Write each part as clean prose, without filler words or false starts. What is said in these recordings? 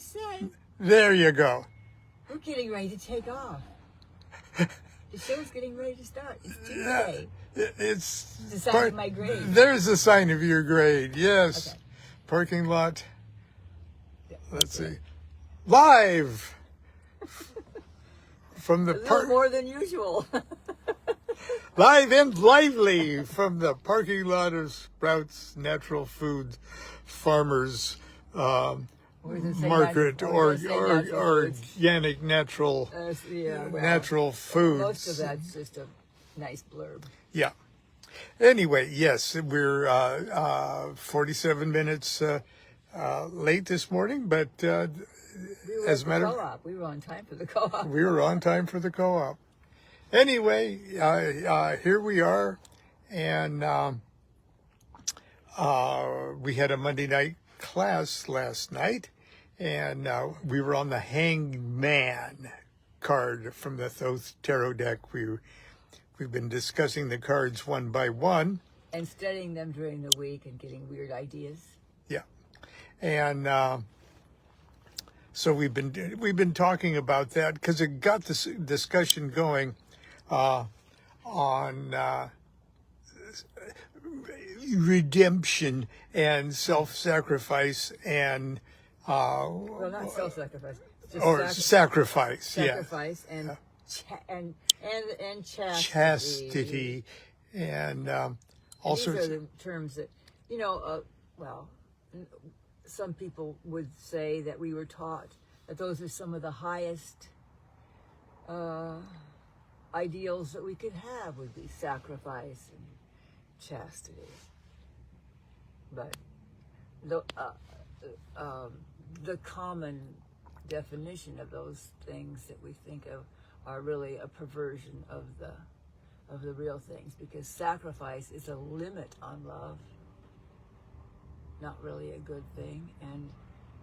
say. There you go. We're getting ready to take off. The show's getting ready to start. It's Tuesday. It's the sign of my grade. There's a sign of your grade. Yes. Okay. Parking lot. Yeah, Let's okay. see. Live from the A little more than usual. live and lively from the parking lot of Sprouts Natural Foods Farmers Market or organic natural natural foods. Most of that's just a nice blurb. Yeah. Anyway, yes, we're 47 minutes late this morning, but We were as at a matter the co-op. We were on time for the co-op. we were on time for the co-op. Anyway, here we are, and we had a Monday night class last night, and we were on the hangman card from the Thoth Tarot deck. We've been discussing the cards one by one. And studying them during the week and getting weird ideas. Yeah. And so we've been talking about that because it got this discussion going on redemption and self-sacrifice and Well, not self-sacrifice. Just or sacrifice. sacrifice Yeah. and and chastity. Chastity and all These sorts are the terms that, well, some people would say that we were taught that those are some of the highest ideals that we could have would be sacrifice and chastity. But the common definition of those things that we think of are really a perversion of the real things, because sacrifice is a limit on love, not really a good thing, and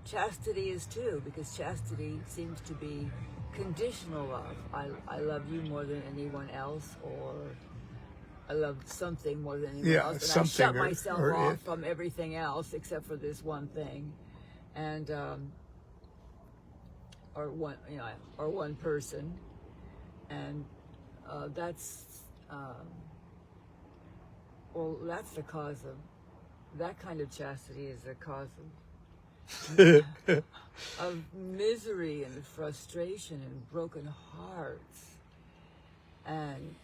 chastity is too, because chastity seems to be conditional love. I love you more than anyone else, or I love something more than anyone else, and something I shut myself or off it. from everything else except for this one thing, and or one person, and that's that's the cause of that kind of chastity is the cause of misery and frustration and broken hearts and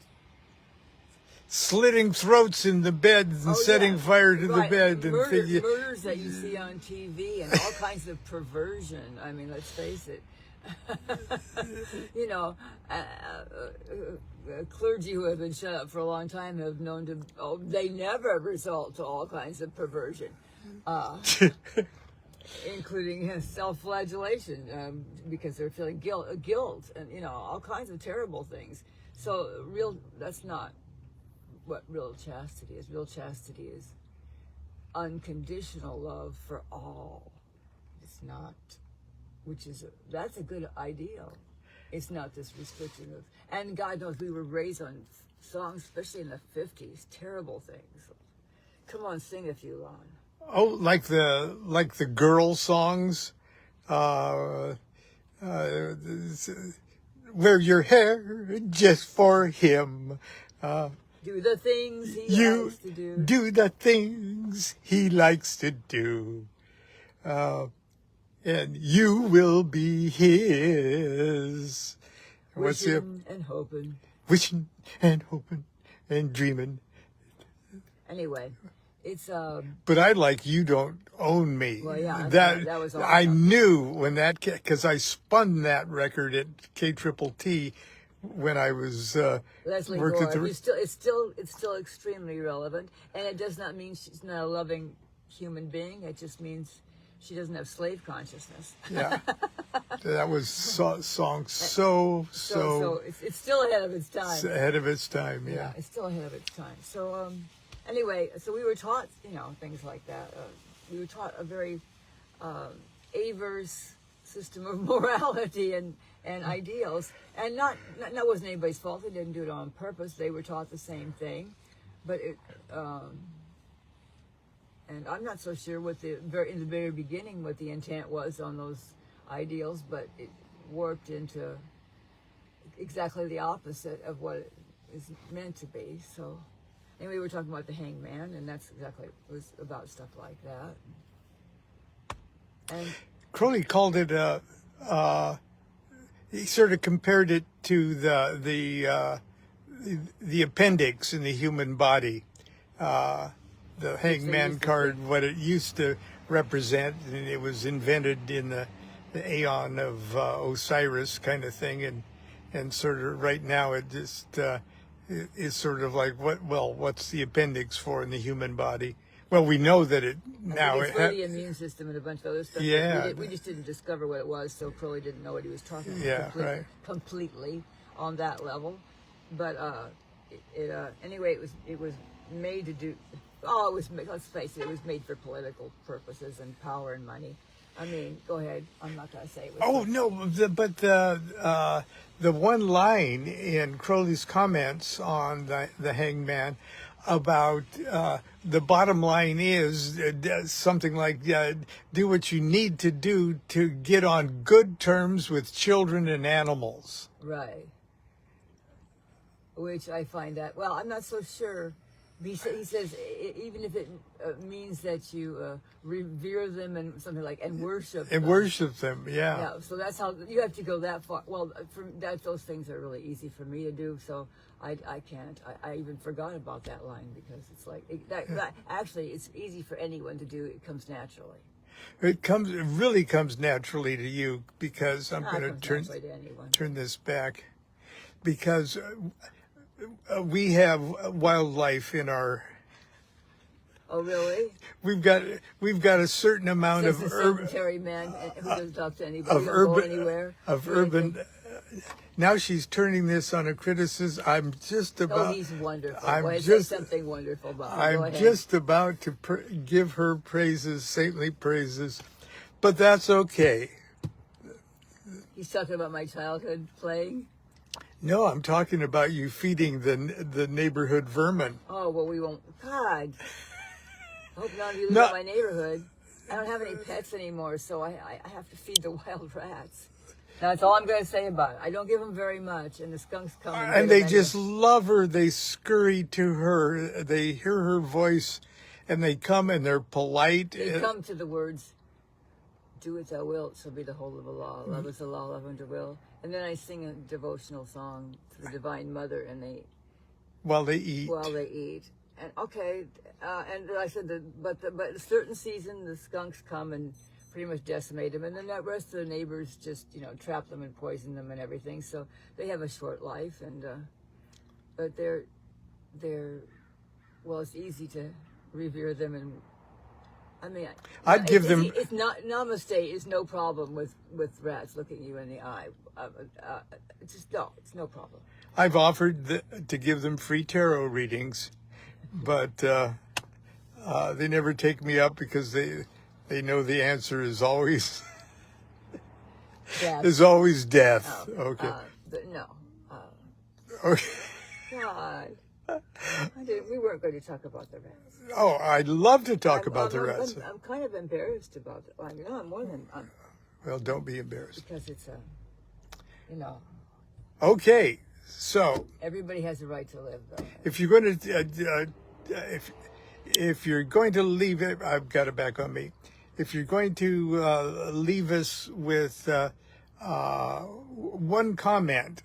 slitting throats in the bed and setting fire to the bed and murders that you see on TV and all kinds of perversion. I mean, let's face it. Clergy who have been shut up for a long time have known to, they never result to all kinds of perversion, including self-flagellation, because they're feeling guilt and, all kinds of terrible things. So that's not what real chastity is. Real chastity is unconditional love for all. It's not, that's a good ideal. It's not this restriction of, and God knows we were raised on songs, especially in the 50s, terrible things. Come on, sing a few, Lon. Oh, like the girl songs, wear your hair just for him. Do the things he likes to do. Do the things he likes to do. And you will be his. Wishing and hoping. Wishing and hoping and dreaming. Anyway, it's But I like You Don't Own Me. Well, yeah, that was awesome. I knew when that, because I spun that record at KTTT when I was Leslie worked Gore. at the. It's still extremely relevant, and it does not mean she's not a loving human being. It just means she doesn't have slave consciousness. Yeah, that was song so it's still ahead of its time. It's ahead of its time. Yeah, it's still ahead of its time. So anyway, so we were taught things like that. We were taught a very averse system of morality and ideals, and not wasn't anybody's fault. They didn't do it on purpose. They were taught the same thing, but it. And I'm not so sure in the very beginning what the intent was on ideals, but it warped into exactly the opposite of what it is meant to be. So anyway, we were talking about the hangman, and that's exactly, it was about stuff like that. And Crowley called it he sort of compared it to the appendix in the human body, the hangman card, what it used to represent, and it was invented in the aeon of Osiris kind of thing, and sort of right now it just is sort of like what's the appendix for in the human body? Well, we know that it now it's for the immune system and a bunch of other stuff. Yeah. We just didn't discover what it was, so Crowley didn't know what he was talking about. Yeah, right. Completely on that level, but anyway, it was made to do. Oh, it was. Let's face it, it was made for political purposes and power and money. I mean, go ahead. I'm not going to say it was. Oh no, but the one line in Crowley's comments on the hangman about the bottom line is something like do what you need to do to get on good terms with children and animals. Right. Which I find that, well, I'm not so sure. He says even if it means that you revere them and something like and worship them. Worship them, yeah. Yeah, so that's how you have to go that far. Well, those things are really easy for me to do, so I can't. I even forgot about that line because it's like that actually it's easy for anyone to do. It comes naturally. It really comes naturally to you because I'm going to turn this back because. We have wildlife in our. Oh really? We've got a certain amount of sedentary man who doesn't talk to anybody, go anywhere. Urban. Now she's turning this on a criticism. I'm just about. Oh, he's wonderful. Say something wonderful about him. I'm just about to give her praises, saintly praises, but that's okay. He's talking about my childhood playing. No, I'm talking about you feeding the neighborhood vermin. Oh, well, we won't. God. I hope none of you live in my neighborhood. I don't have any pets anymore, so I have to feed the wild rats. That's all I'm going to say about it. I don't give them very much, and the skunks come. And they just love her. They scurry to her. They hear her voice, and they come, and they're polite. They come to the words, do as thou wilt, shall be the whole of the law. Love is the law, love unto will. And then I sing a devotional song to the Divine Mother, and while they eat. And okay, and I said but a certain season the skunks come and pretty much decimate them, and then that rest of the neighbors just trap them and poison them and everything. So they have a short life, and but they're well, it's easy to revere them and. I mean, I'd give them. It's not namaste is no problem with rats looking you in the eye. It's no problem. I've offered to give them free tarot readings, but they never take me up because they know the answer is always death. Is always death. Okay. No. Okay. God. We weren't going to talk about the rats. Oh, I'd love to talk about the rats. I'm kind of embarrassed about it. I mean, I'm more than. Well, don't be embarrassed. Because it's Okay, so. Everybody has a right to live, though. If you're going to, if you're going to leave it, I've got it back on me. If you're going to leave us with one comment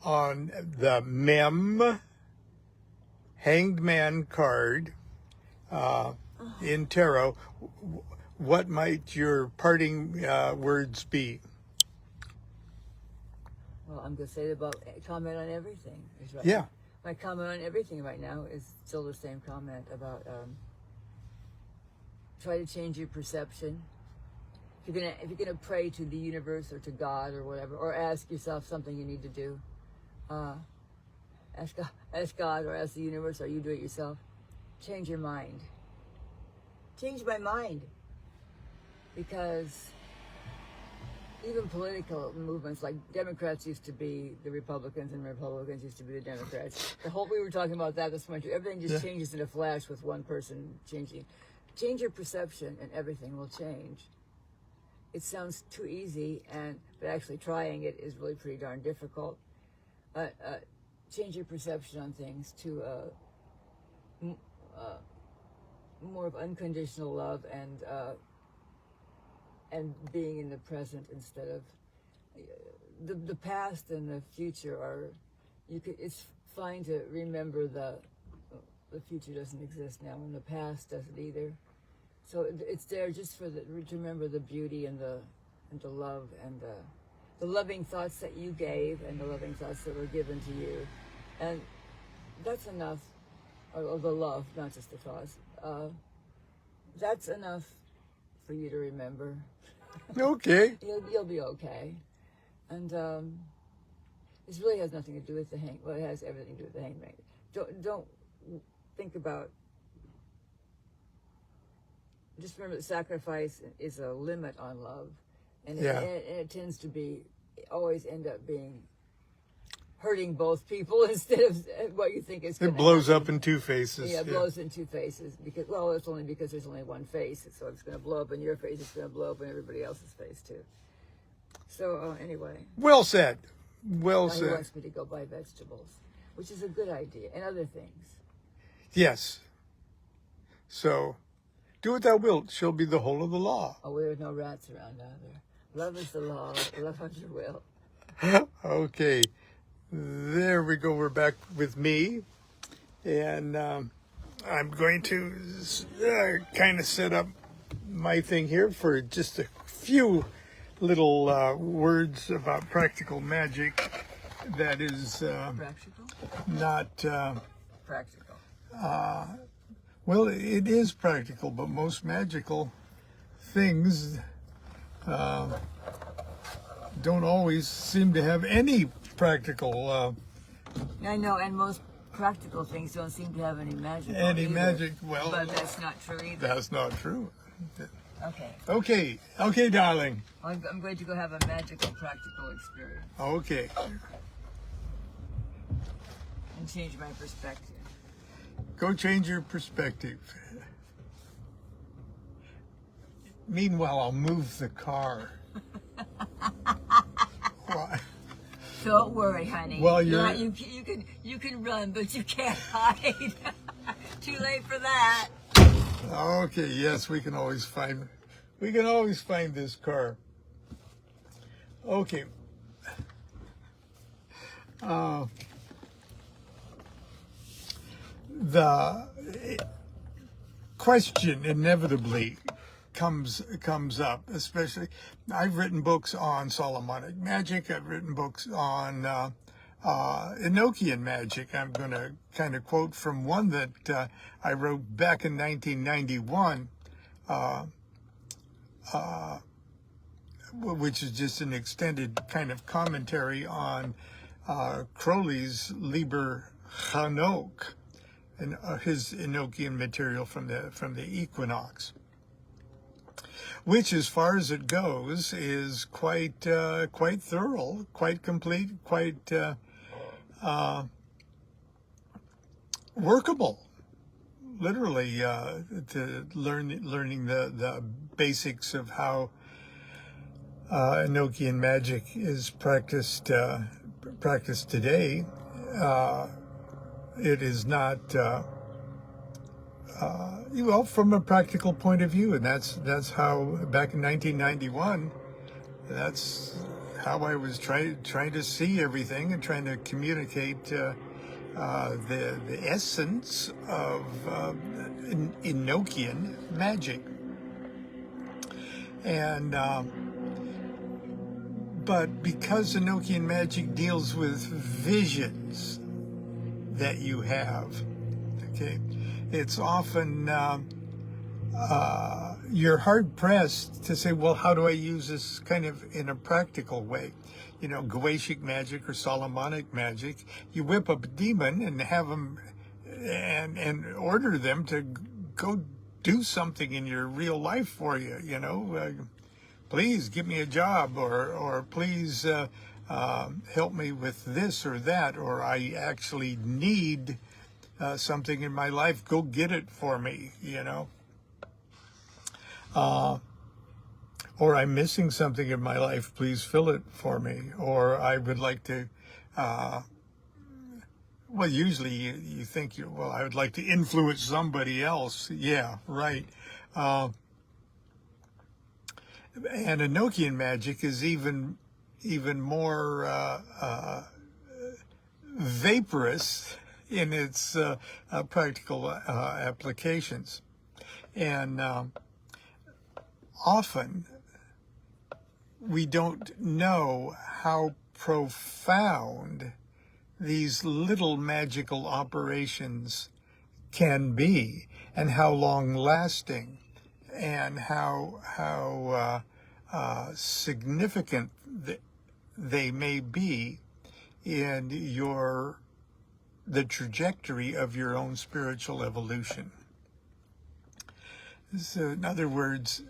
on the MEM Hanged Man card in tarot, what might your parting words be? Well, I'm going to say about comment on everything. Right. Yeah. My comment on everything right now is still the same comment about try to change your perception. If you're gonna pray to the universe or to God or whatever, or ask yourself something you need to do, ask God or ask the universe, or you do it yourself. Change your mind. Change my mind, because even political movements, like Democrats used to be the Republicans and Republicans used to be the Democrats. We were talking about that this morning. Everything just changes in a flash with one person changing. Change your perception and everything will change. it sounds too easy, but actually trying it is really pretty darn difficult. Change your perception on things to more of unconditional love and being in the present instead of the past and the future are. It's fine to remember the future doesn't exist now, and the past doesn't either. So it's there just to remember the beauty and the love and the loving thoughts that you gave and the loving thoughts that were given to you, and that's enough. Or the love, not just the thoughts. That's enough for you to remember. Okay. You'll be okay, and this really has nothing to do with the hang. Well, it has everything to do with the hangman. Don't think about. Just remember that sacrifice is a limit on love, and it tends to always end up being hurting both people instead of what you think is going to It blows happen. up in two faces. Yeah, it blows in two faces because it's only because there's only one face, so it's going to blow up in your face. It's going to blow up in everybody else's face too. So anyway, Well said. Well now he said. wants me to go buy vegetables, which is a good idea, and other things. Yes. So, do what thou wilt shall be the whole of the law. Oh, there are no rats around either. Love is the law. Love as you will. Okay. There we go. We're back with me. And I'm going to kind of set up my thing here for just a few little words about practical magic that is Practical? not... Practical. Well, it is practical, but most magical things don't always seem to have any practical I know, and most practical things don't seem to have any magic. either. magic. Well, But that's not true either. that's not true. Okay. Okay, darling. I'm going to go have a magical, practical experience Okay. and change my perspective. Go change your perspective. Meanwhile, I'll move the car. Why? Don't worry, honey. Well, you can run, but you can't hide. Too late for that. Okay, yes, we can always find this car. Okay. The question inevitably comes up, especially I've written books on Solomonic magic. I've written books on Enochian magic. I'm going to kind of quote from one that I wrote back in 1991, which is just an extended kind of commentary on Crowley's Liber Chanok, and his Enochian material from the equinox, which, as far as it goes, is quite thorough, quite complete, quite workable. Literally, to learning the basics of how Enochian magic is practiced today. It is not well, from a practical point of view, and that's how back in 1991, that's how I was trying to see everything and trying to communicate the essence of Enochian magic. And but because Enochian magic deals with visions that you have, okay, it's often you're hard pressed to say, well, how do I use this kind of in a practical way? You know, Goetic magic or Solomonic magic, you whip up a demon and have them and order them to go do something in your real life for you. You know, please give me a job, or please help me with this or that, or I actually need something in my life. Go get it for me, you know. or I'm missing something in my life, please fill it for me, or I would like to, well, usually you think, well, I would like to influence somebody else. Yeah, right. And Enochian magic is even more vaporous in its practical applications. And often we don't know how profound these little magical operations can be, and how long lasting, and how significant they may be in the trajectory of your own spiritual evolution. So, in other words,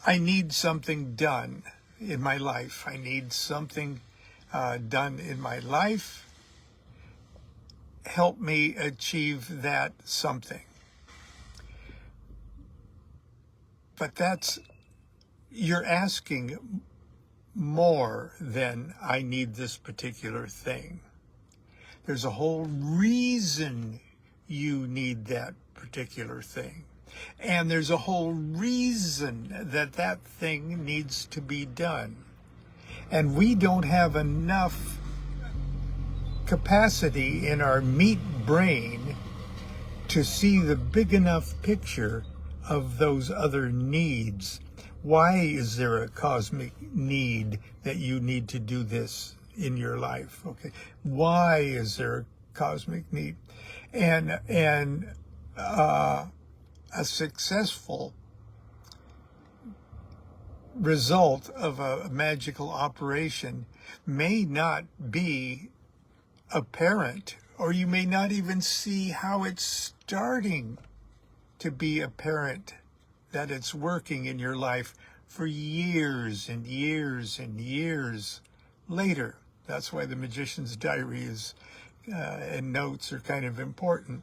I need something done in my life. I need something done in my life. Help me achieve that something. But you're asking more than I need this particular thing. There's a whole reason you need that particular thing. And there's a whole reason that thing needs to be done. And we don't have enough capacity in our meat brain to see the big enough picture of those other needs. Why is there a cosmic need that you need to do this in your life? Okay, why is there a cosmic need? And a successful result of a magical operation may not be apparent, or you may not even see how it's starting to be apparent that it's working in your life for years and years and years later. That's why the magician's diary and notes are kind of important,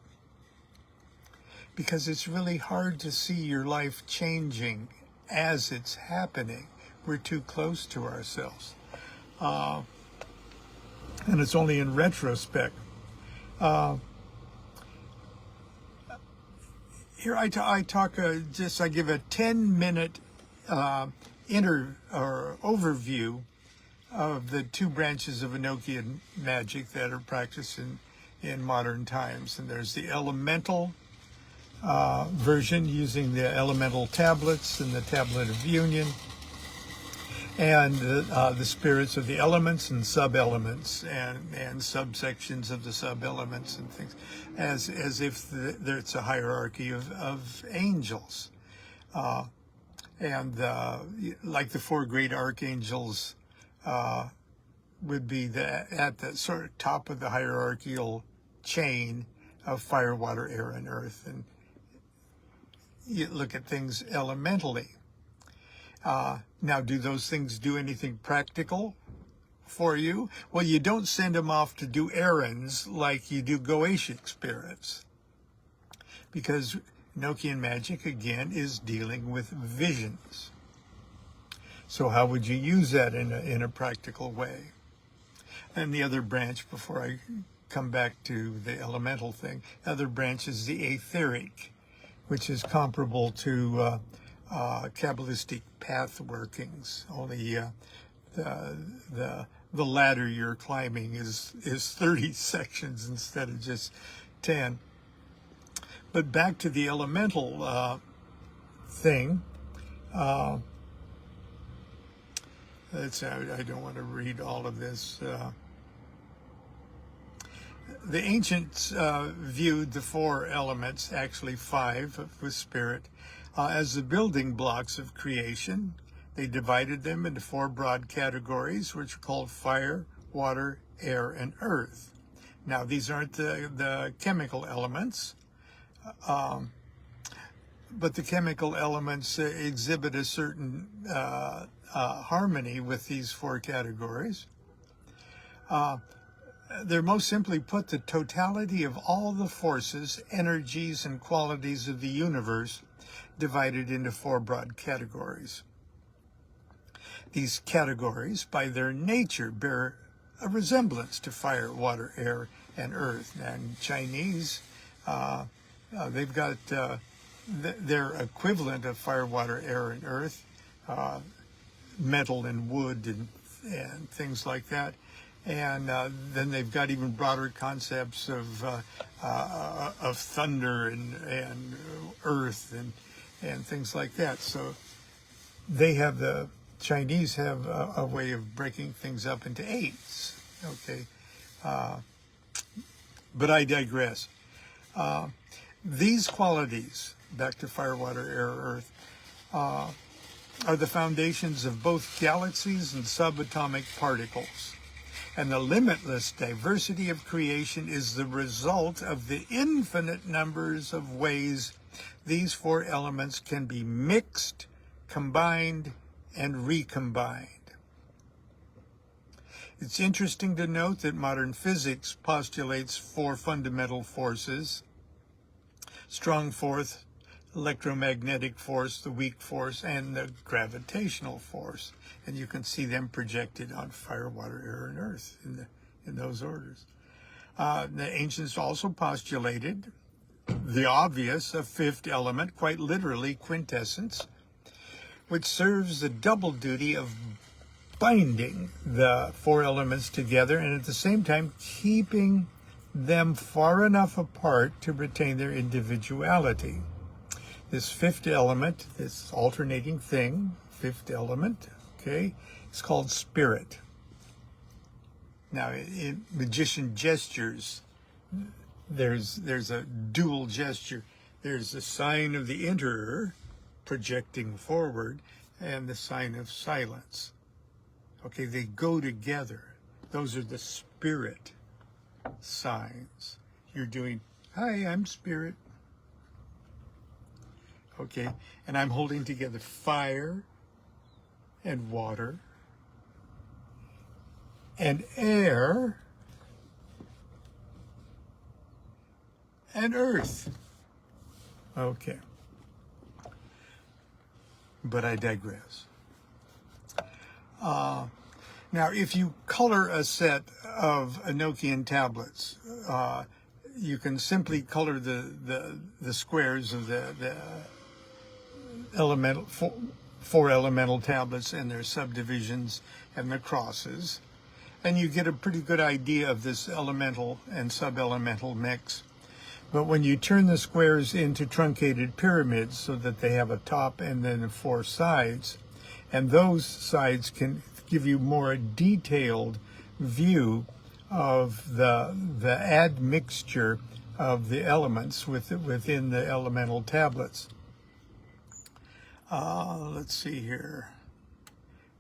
because it's really hard to see your life changing as it's happening. We're too close to ourselves. And it's only in retrospect. Here I talk, I give a 10-minute overview of the two branches of Enochian magic that are practiced in modern times. And there's the elemental version using the elemental tablets and the tablet of union, and the spirits of the elements and sub-elements and subsections of the sub-elements and things, as if there's a hierarchy of angels. And like the four great archangels would be at the sort of top of the hierarchical chain of fire, water, air, and earth. And you look at things elementally. Now, do those things do anything practical for you? Well, you don't send them off to do errands like you do Goetic spirits, because Enochian magic, again, is dealing with visions. So how would you use that in a practical way? And the other branch, before I come back to the elemental thing, other branch is the etheric, which is comparable to Kabbalistic path workings. Only the ladder you're climbing is 30 sections instead of just 10. But back to the elemental thing. I don't want to read all of this. The ancients viewed the four elements, actually five with spirit, as the building blocks of creation. They divided them into four broad categories, which are called fire, water, air, and earth. Now, these aren't the chemical elements, but the chemical elements exhibit a certain harmony with these four categories. They're most simply put the totality of all the forces, energies, and qualities of the universe divided into 4 broad categories. These categories, by their nature, bear a resemblance to fire, water, air, and earth. And Chinese, they've got their equivalent of fire, water, air, and earth, metal and wood and things like that. And then they've got even broader concepts of thunder and earth and things like that. So the Chinese have a way of breaking things up into 8s. Okay, but I digress. These qualities, back to fire, water, air, earth, are the foundations of both galaxies and subatomic particles. And the limitless diversity of creation is the result of the infinite numbers of ways these 4 elements can be mixed, combined, and recombined. It's interesting to note that modern physics postulates 4 fundamental forces: strong force, electromagnetic force, the weak force, and the gravitational force. And you can see them projected on fire, water, air, and earth in those orders. The ancients also postulated the obvious, a 5th element, quite literally quintessence, which serves the double duty of binding the 4 elements together and at the same time keeping them far enough apart to retain their individuality. This 5th element, this alternating thing, 5th element, okay, it's called spirit. Now, in magician gestures, there's a dual gesture. There's the sign of the enterer projecting forward and the sign of silence. Okay, they go together. Those are the spirit signs. You're doing, hi, I'm spirit. Okay, and I'm holding together fire and water and air and earth. Okay. But I digress. Now, if you color a set of Enochian tablets, you can simply color the squares of the elemental 4 elemental tablets and their subdivisions and the crosses, and you get a pretty good idea of this elemental and sub-elemental mix. But when you turn the squares into truncated pyramids so that they have a top and then 4 sides, and those sides can give you more detailed view of the admixture of the elements within the elemental tablets. Let's see here.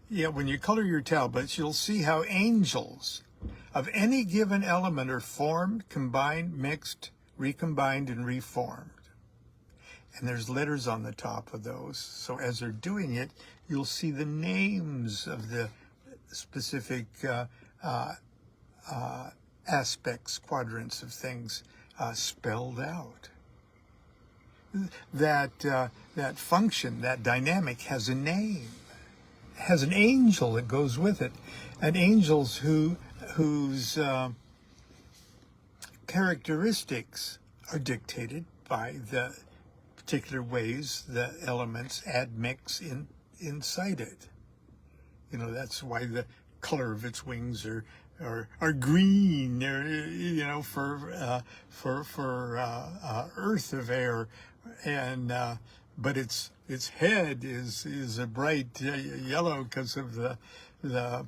Yeah, when you color your tablets, you'll see how angels of any given element are formed, combined, mixed, recombined, and reformed. And there's letters on the top of those. So as they're doing it, you'll see the names of the specific aspects, quadrants of things spelled out. That function, that dynamic has a name, has an angel that goes with it, and angels whose characteristics are dictated by the particular ways the elements admix inside it. You know, that's why the color of its wings are green, you know, for earth of air, and but its head is a bright yellow because of the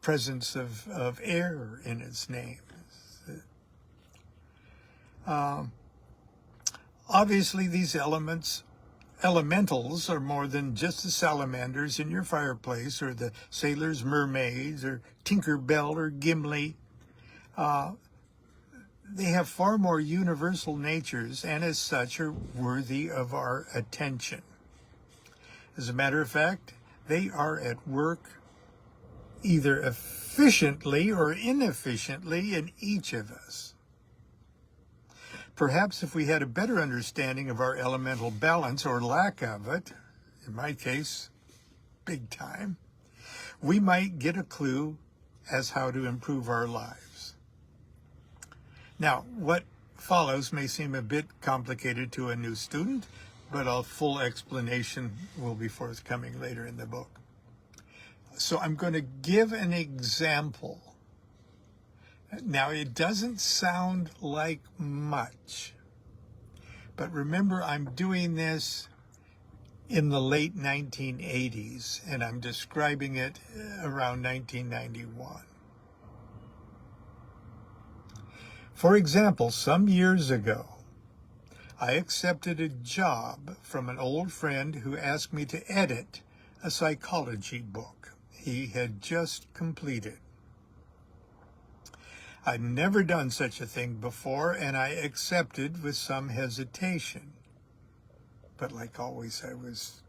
presence of air in its name. Obviously, these elementals are more than just the salamanders in your fireplace, or the sailors, mermaids, or Tinker Bell or Gimli. They have far more universal natures, and as such are worthy of our attention. As a matter of fact, they are at work either efficiently or inefficiently in each of us. Perhaps if we had a better understanding of our elemental balance or lack of it, in my case, big time, we might get a clue as how to improve our lives. Now, what follows may seem a bit complicated to a new student, but a full explanation will be forthcoming later in the book. So I'm going to give an example. Now, it doesn't sound like much, but remember, I'm doing this in the late 1980s, and I'm describing it around 1991. For example, some years ago, I accepted a job from an old friend who asked me to edit a psychology book he had just completed. I'd never done such a thing before, and I accepted with some hesitation. But like always, I was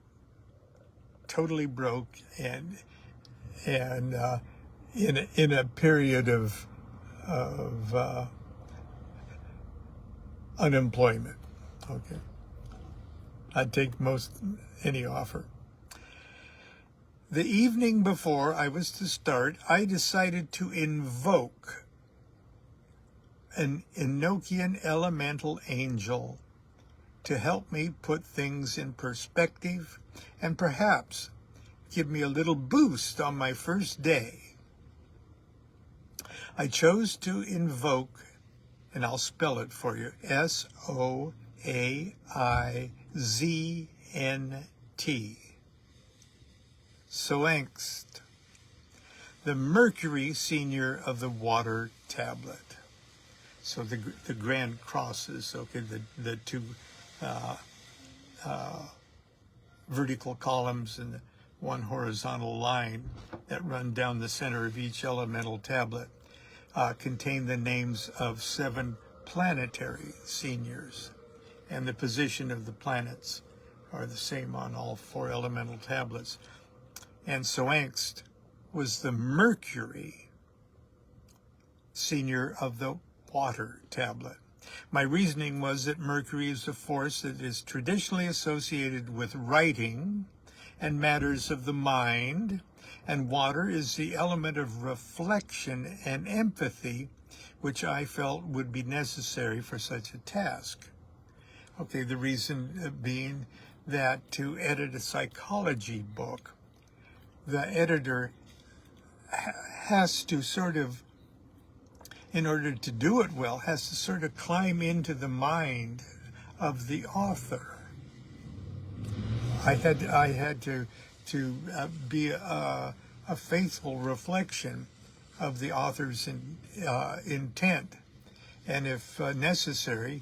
totally broke and in a period of unemployment. Okay, I'd take any offer. The evening before I was to start, I decided to invoke an Enochian elemental angel to help me put things in perspective and perhaps give me a little boost on my first day. I chose to invoke, and I'll spell it for you, S-O-A-I-Z-N-T. Soangst, the Mercury Senior of the Water Tablet. So the grand crosses, okay, the two vertical columns and one horizontal line that run down the center of each elemental tablet contain the names of 7 planetary seniors, and the position of the planets are the same on all 4 elemental tablets. And Soangst was the Mercury Senior of the Water Tablet. My reasoning was that Mercury is a force that is traditionally associated with writing and matters of the mind, and water is the element of reflection and empathy, which I felt would be necessary for such a task. Okay, the reason being that to edit a psychology book, the editor has to in order to do it well, has to climb into the mind of the author. I had to be a faithful reflection of the author's intent, and if necessary,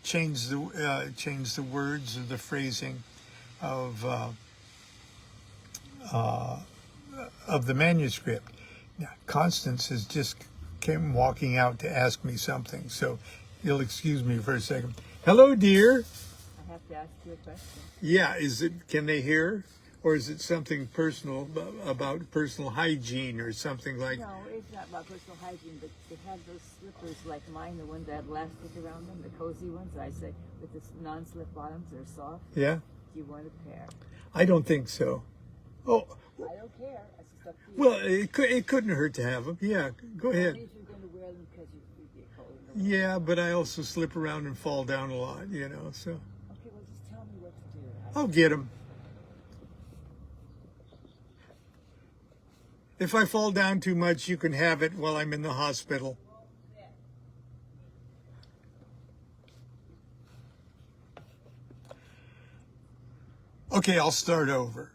change the words or the phrasing of the manuscript. Now, Constance has just came walking out to ask me something, so you'll excuse me for a second. Hello, dear. I have to ask you a question. Yeah, can they hear? Or is it something personal about personal hygiene or something like? No, it's not about personal hygiene, but they have those slippers like mine, the ones that have elastic around them, the cozy ones, I say, with the non-slip bottoms, they're soft. Yeah? Do you want a pair? I don't think so. Oh. I don't care. That's just up to you. Well, it couldn't hurt to have them. Yeah, go ahead. Only if you're going to wear them because you get cold. Yeah, but I also slip around and fall down a lot, so. Okay, well, just tell me what to do. I'll get them. If I fall down too much, you can have it while I'm in the hospital. Okay, I'll start over.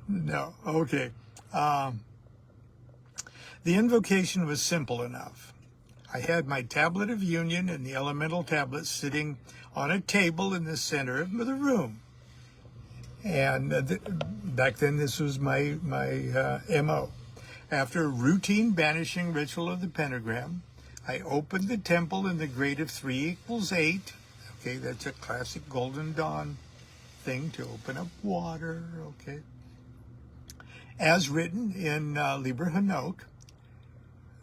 No, okay. The invocation was simple enough. I had my tablet of union and the elemental tablet sitting on a table in the center of the room. And back then, this was my MO. After a routine banishing ritual of the pentagram, I opened the temple in the grade of 3 = 8. Okay, that's a classic Golden Dawn thing to open up water. Okay. As written in Liber Hanoch,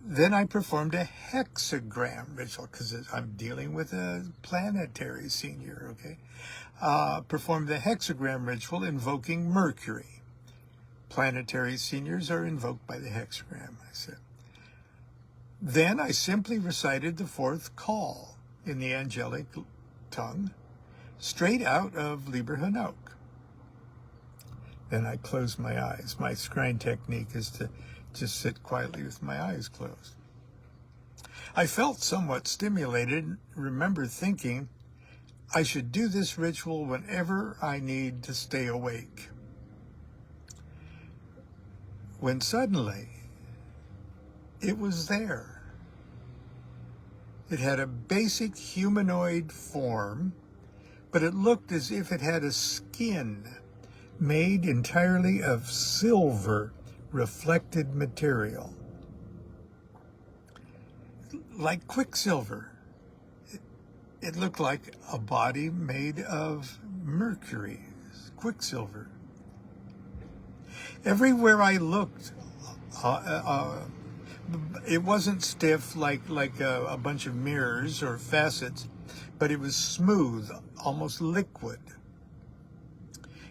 Then I performed a hexagram ritual because I'm dealing with a planetary senior, okay? Performed the hexagram ritual invoking Mercury. Planetary seniors are invoked by the hexagram, I said. Then I simply recited the fourth call in the angelic tongue, straight out of Liber Hanoch. Then I closed my eyes. My scrying technique is to just sit quietly with my eyes closed. I felt somewhat stimulated, remember thinking I should do this ritual whenever I need to stay awake. When suddenly, it was there. It had a basic humanoid form, but it looked as if it had a skin made entirely of silver reflected material. Like quicksilver. It looked like a body made of mercury, quicksilver. Everywhere I looked, it wasn't stiff like a bunch of mirrors or facets, but it was smooth, almost liquid.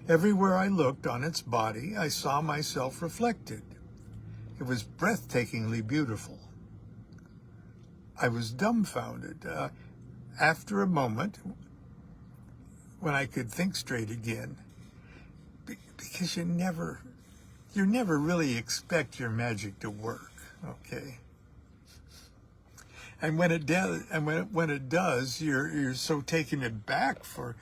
Everywhere I looked on its body, I saw myself reflected. It was breathtakingly beautiful. I was dumbfounded. After a moment, when I could think straight again, because you never really expect your magic to work, okay? And when it does, you're so taken aback for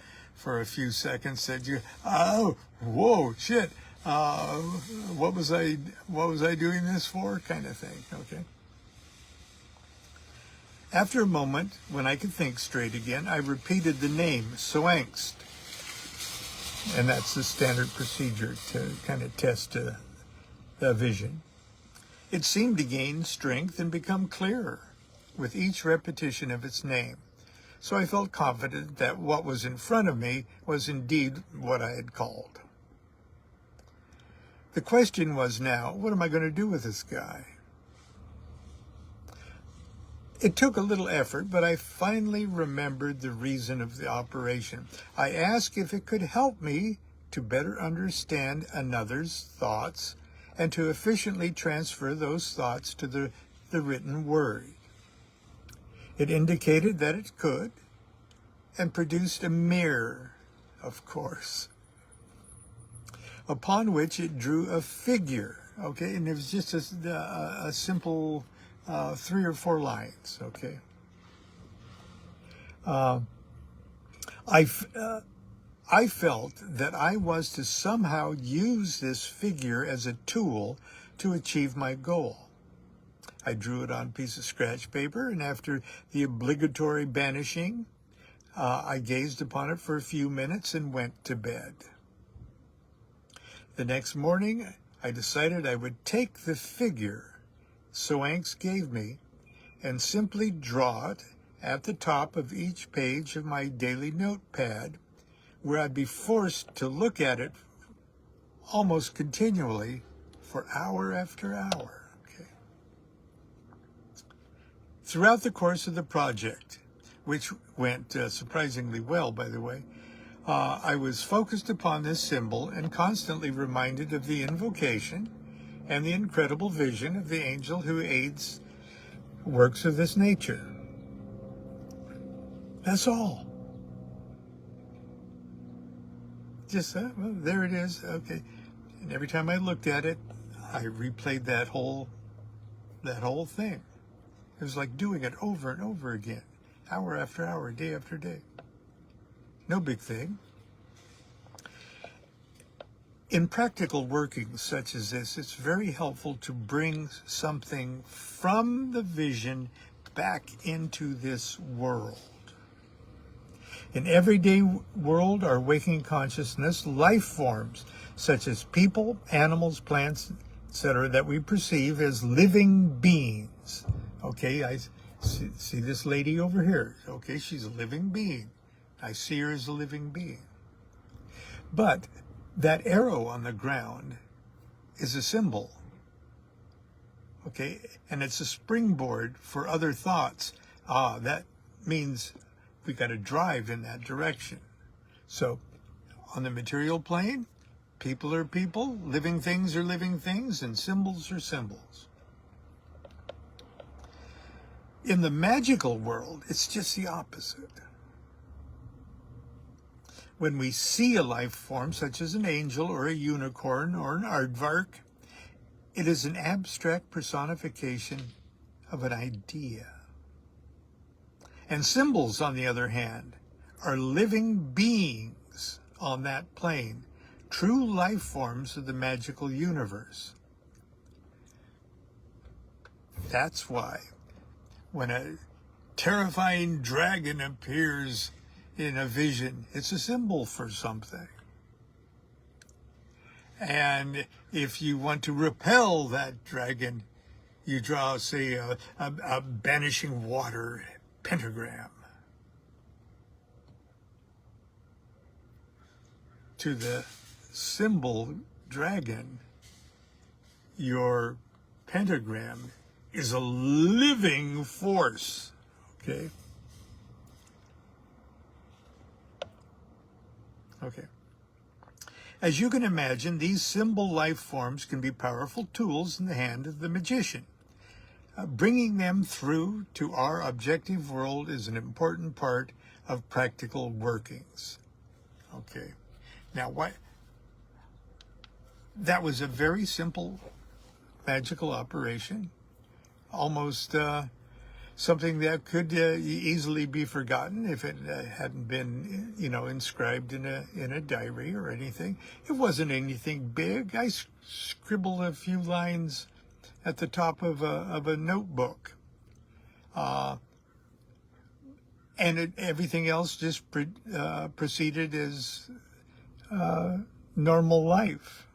a few seconds that you, oh, whoa, shit, what was I doing this for, kind of thing, okay? After a moment, when I could think straight again, I repeated the name, Soangst. And that's the standard procedure to kind of test the vision. It seemed to gain strength and become clearer with each repetition of its name. So I felt confident that what was in front of me was indeed what I had called. The question was now, what am I going to do with this guy? It took a little effort, but I finally remembered the reason of the operation. I asked if it could help me to better understand another's thoughts and to efficiently transfer those thoughts to the written word. It indicated that it could and produced a mirror, of course, upon which it drew a figure, okay? And it was just a simple 3 or 4 lines, okay? I felt that I was to somehow use this figure as a tool to achieve my goal. I drew it on a piece of scratch paper, and after the obligatory banishing, I gazed upon it for a few minutes and went to bed. The next morning, I decided I would take the figure Soangst gave me and simply draw it at the top of each page of my daily notepad, where I'd be forced to look at it almost continually for hour after hour. Okay. Throughout the course of the project, which went surprisingly well, by the way, I was focused upon this symbol and constantly reminded of the invocation and the incredible vision of the angel who aids works of this nature. That's all. Just, well, there it is, okay. And every time I looked at it, I replayed that whole thing. It was like doing it over and over again, hour after hour, day after day. No big thing. In practical workings such as this, it's very helpful to bring something from the vision back into this world. In everyday world, our waking consciousness, life forms such as people, animals, plants, etc., that we perceive as living beings. Okay, I see this lady over here. Okay, she's a living being. I see her as a living being. But that arrow on the ground is a symbol. Okay, and it's a springboard for other thoughts. That means we got to drive in that direction. So on the material plane, people are people, living things are living things, and symbols are symbols. In the magical world, it's just the opposite. When we see a life form, such as an angel or a unicorn or an aardvark, it is an abstract personification of an idea. And symbols, on the other hand, are living beings on that plane, true life forms of the magical universe. That's why when a terrifying dragon appears in a vision, it's a symbol for something. And if you want to repel that dragon, you draw, say, a banishing water pentagram. To the symbol dragon, your pentagram is a living force, okay? Okay. As you can imagine, these symbol life forms can be powerful tools in the hand of the magician. Bringing them through to our objective world is an important part of practical workings. Okay. Now, that was a very simple magical operation, almost something that could easily be forgotten if it hadn't been, inscribed in a diary or anything. It wasn't anything big. I scribbled a few lines at the top of a notebook, and everything else just proceeded as normal life.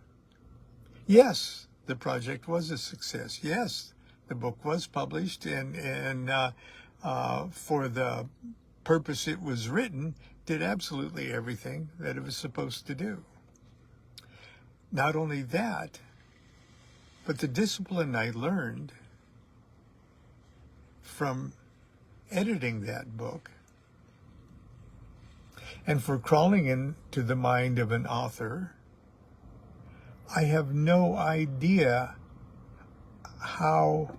Yes, the project was a success. Yes, the book was published, and for the purpose it was written, did absolutely everything that it was supposed to do. Not only that, but the discipline I learned from editing that book, and for crawling into the mind of an author, I have no idea how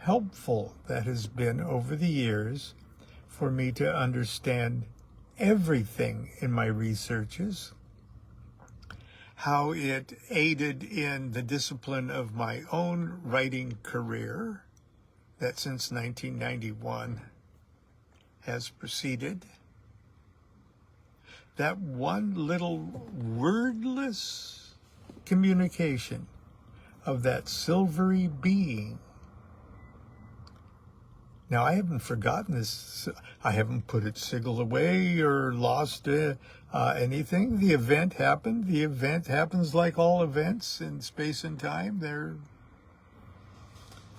helpful that has been over the years for me to understand everything in my researches, how it aided in the discipline of my own writing career that since 1991 has proceeded. That one little wordless communication of that silvery being. Now, I haven't forgotten this. I haven't put it sigil away or lost anything. The event happened. The event happens like all events in space and time. They're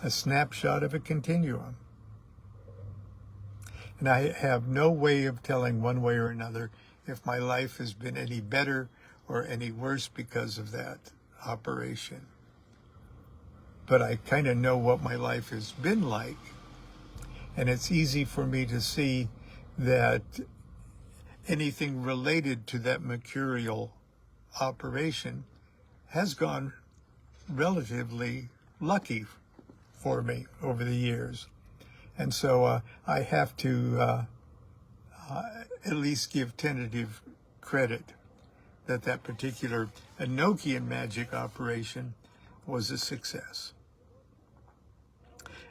a snapshot of a continuum. And I have no way of telling one way or another if my life has been any better or any worse because of that operation. But I kind of know what my life has been like. And it's easy for me to see that anything related to that mercurial operation has gone relatively lucky for me over the years. And so I have to at least give tentative credit that particular Enochian Magick operation was a success.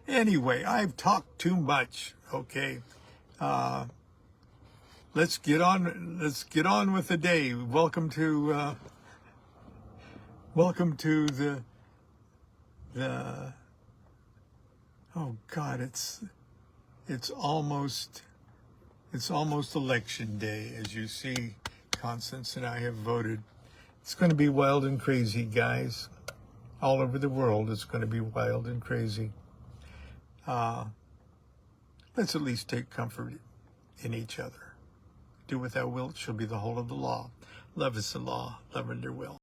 Anyway, I've talked too much. Okay, let's get on with the day. Welcome to the. Oh God, it's almost election day, as you see. Constance and I have voted. It's going to be wild and crazy, guys. All over the world, it's going to be wild and crazy. Let's at least take comfort in each other. Do what thou wilt shall be the whole of the law. Love is the law, love under will.